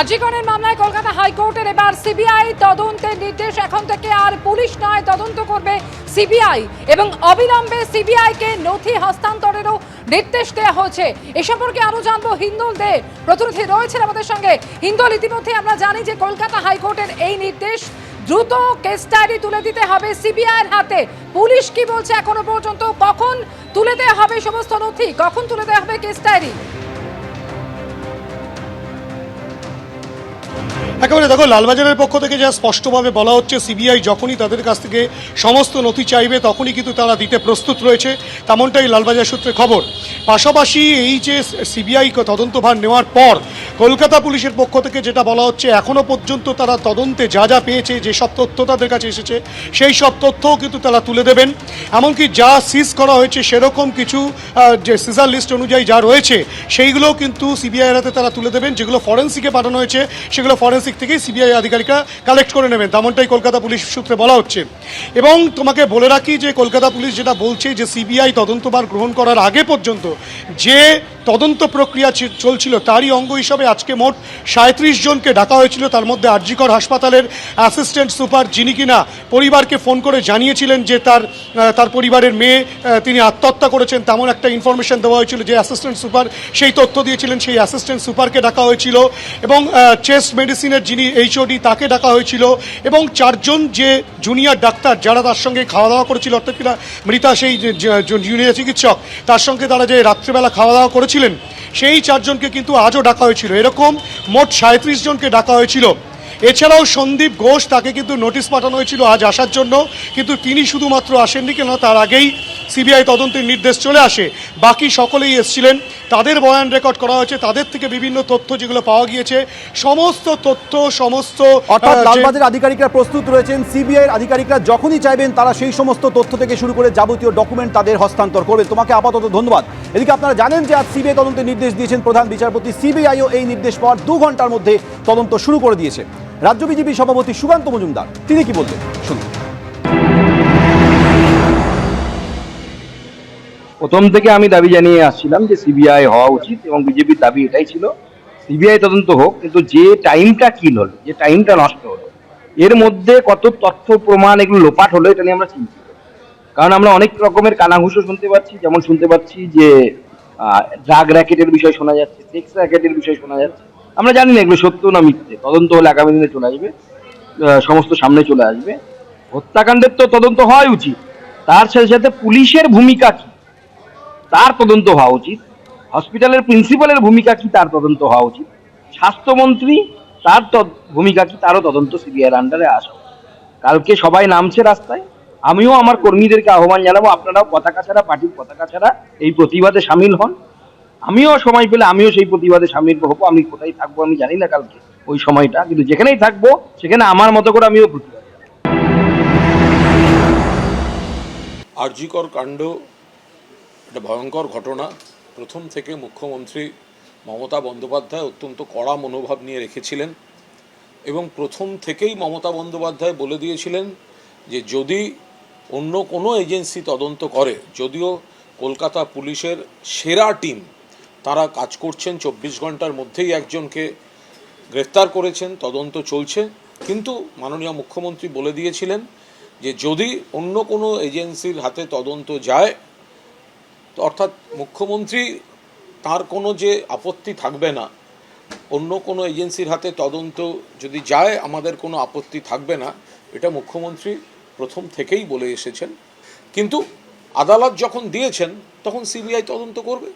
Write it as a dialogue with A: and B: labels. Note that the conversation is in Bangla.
A: জি করের মামলায় কলকাতা হাইকোর্টের এবার সিবিআই তদন্তের নির্দেশ। এখন থেকে আর পুলিশ নয়, তদন্ত করবে সিবিআই এবং অবিলম্বে সিবিআইকে নথি হস্তান্তরেরও নির্দেশ দেওয়া হয়েছে। এ সম্পর্কে আরো জানবো হিন্দল দে, প্রতিনিধি রয়েছেন আমাদের সঙ্গে। হিন্দল, ইতিমধ্যে আমরা জানি যে কলকাতা হাইকোর্টের এই নির্দেশ, দ্রুত কেস ডায়েরি তুলে দিতে হবে সিবিআইয়ের হাতে। পুলিশ কি বলছে এখনো পর্যন্ত? কখন তুলে দেওয়া হবে সমস্ত নথি, কখন তুলে দেওয়া হবে কেস ডায়েরি?
B: একেবারে দেখো, লালবাজারের পক্ষ থেকে যা স্পষ্টভাবে বলা হচ্ছে, সিবিআই যখনই তাদের কাছ থেকে সমস্ত নথি চাইবে তখনই কিন্তু তারা দিতে প্রস্তুত রয়েছে, তেমনটাই লালবাজার সূত্রে খবর। পাশাপাশি এই যে সিবিআই তদন্তভার নেওয়ার পর কলকাতা পুলিশের পক্ষ থেকে যেটা বলা হচ্ছে, এখনও পর্যন্ত তারা তদন্তে যা যা পেয়েছে, যেসব তথ্য তাদের কাছে এসেছে সেই সব তথ্যও কিন্তু তারা তুলে দেবেন। এমনকি যা সিজ করা হয়েছে সেরকম কিছু যে সিজার লিস্ট অনুযায়ী যা রয়েছে সেইগুলোও কিন্তু সিবিআইয়ের হাতে তারা তুলে দেবেন। যেগুলো ফরেন্সিকে পাঠানো হয়েছে সেগুলো ফরেন্সিক থেকেই সিবিআই আধিকারিকরা কালেক্ট করে নেবেন, তেমনটাই কলকাতা পুলিশ সূত্রে বলা হচ্ছে। এবং তোমাকে বলে রাখি যে কলকাতা পুলিশ যেটা বলছে যে সিবিআই তদন্তভার গ্রহণ করার আগে পর্যন্ত যে তদন্ত প্রক্রিয়া চলছিল তারই অঙ্গ হিসাবে আজকে মোট 37 জনকে ডাকা হয়েছিল। তার মধ্যে আর.জি. কর হাসপাতালের অ্যাসিস্ট্যান্ট সুপার, যিনি কিনা পরিবারকে ফোন করে জানিয়েছিলেন যে তার পরিবারের মেয়ে তিনি আত্মহত্যা করেছেন, তেমন একটা ইনফরমেশন দেওয়া হয়েছিল। যে অ্যাসিস্ট্যান্ট সুপার সেই তথ্য দিয়েছিলেন, সেই অ্যাসিস্ট্যান্ট সুপারকে ডাকা হয়েছিল। এবং চেস্ট মেডিসিনের যিনি এইচওডি তাকে ডাকা হয়েছিল। এবং 4 জন যে জুনিয়র ডাক্তার যারা তার সঙ্গে খাওয়া দাওয়া করেছিল, অর্থাৎ কিনা মৃতা সেই জুনিয়র চিকিৎসক, তার সঙ্গে তারা যে রাত্রেবেলা খাওয়া দাওয়া করেছিলেন সেই 4 জনকে কিন্তু আজও ডাকা হয়েছিল। এরকম মোট 37 জনকে ডাকা হয়েছিল। এছাড়াও সন্দীপ ঘোষ, তাকে কিন্তু নোটিশ পাঠানো হয়েছিল আজ আসার জন্য, কিন্তু তিনি শুধুমাত্র আসেননি, কেন তার আগেই সিবিআই তদন্তের নির্দেশ চলে আসে। বাকি সকলেই এসেছিলেন, তাদের বয়ান রেকর্ড করা হয়েছে, তাদের থেকে বিভিন্ন তথ্য যেগুলো পাওয়া গিয়েছে সমস্ত তথ্য
C: অর্থাৎ লালবাজারের আধিকারিকরা প্রস্তুত রয়েছেন। সিবিআইয়ের আধিকারিকরা যখনই চাইবেন তারা সেই সমস্ত তথ্য থেকে শুরু করে যাবতীয় ডকুমেন্ট তাদের হস্তান্তর করবেন। তোমাকে আপাতত ধন্যবাদ। এদিকে আপনারা জানেন যে আজ সিবিআই তদন্তের নির্দেশ দিয়েছেন প্রধান বিচারপতি। সিবিআইও এই নির্দেশ পাওয়ার 2 ঘন্টার মধ্যে তদন্ত শুরু করে দিয়েছে। রাজ্য বিজেপি সভাপতি সুকান্ত মজুমদার তিনি কি বললেন শুনুন।
D: প্রথম থেকে আমি দাবি জানিয়ে আসছিলাম যে সিবিআই হওয়া উচিত এবং বিজেপির দাবি এটাই ছিল সিবিআই তদন্ত হোক, কিন্তু যে টাইমটা কিল হলো, যে টাইমটা নষ্ট হলো, এর মধ্যে কত তথ্য প্রমাণ এগুলো লোপাট হলো এটা নিয়ে আমরা চিন্তিত। কারণ আমরা অনেক রকমের কানাঘুষো শুনতে পাচ্ছি, যেমন শুনতে পাচ্ছি যে ড্রাগ র্যাকেটের বিষয় শোনা যাচ্ছে, সেক্স র্যাকেটের বিষয় শোনা যাচ্ছে। আমরা জানি না এগুলো সত্য না মিথ্যে, তদন্ত হলে আগামী দিনে চলে আসবে, সমস্ত সামনে চলে আসবে। হত্যাকাণ্ডের তো তদন্ত হওয়াই উচিত, তার সাথে সাথে পুলিশের ভূমিকা কি তার তদন্ত হওয়া উচিত, হসপিটালের প্রিন্সিপালের ভূমিকা কি তার তদন্ত হওয়া উচিত, স্বাস্থ্যমন্ত্রী তার ভূমিকা কি তারও তদন্ত সিবিআইয়ের আন্ডারে আসা উচিত। কালকে সবাই নামছে রাস্তায়, আমিও আমার কর্মীদেরকে আহ্বান জানাবো, আপনারাও পতাকা ছাড়া, পার্টির পতাকা ছাড়া এই প্রতিবাদে সামিল হন। আমিও সময় পেলে আমিও সেই প্রতিবাদে সামিল হবো। আমি কোথায় থাকবো আমি জানি না কালকে ওই সময়টা, কিন্তু যেখানেই থাকবো সেখানে আমার মতো করে আমিও প্রতিবাদ।
E: আর.জি. কর কাণ্ড একটা ভয়ঙ্কর ঘটনা। প্রথম থেকে মুখ্যমন্ত্রী মমতা বন্দ্যোপাধ্যায় অত্যন্ত কড়া মনোভাব নিয়ে রেখেছিলেন এবং প্রথম থেকেই মমতা বন্দ্যোপাধ্যায় বলে দিয়েছিলেন যে যদি অন্য কোনো এজেন্সি তদন্ত করে, যদিও কলকাতা পুলিশের সেরা টিম তারা কাজ করছেন, 24 ঘন্টার মধ্যেই একজনকে গ্রেফতার করেছেন, তদন্ত চলছে, কিন্তু মাননীয় মুখ্যমন্ত্রী বলে দিয়েছিলেন যে যদি অন্য কোনো এজেন্সির হাতে তদন্ত যায়, অর্থাৎ মুখ্যমন্ত্রী তার কোনো যে আপত্তি থাকবে না, অন্য কোনো এজেন্সির হাতে তদন্ত যদি যায় আমাদের কোনো আপত্তি থাকবে না, এটা মুখ্যমন্ত্রী প্রথম থেকেই বলে এসেছেন। কিন্তু আদালত যখন দিয়েছেন তখন সিবিআই তদন্ত করবে।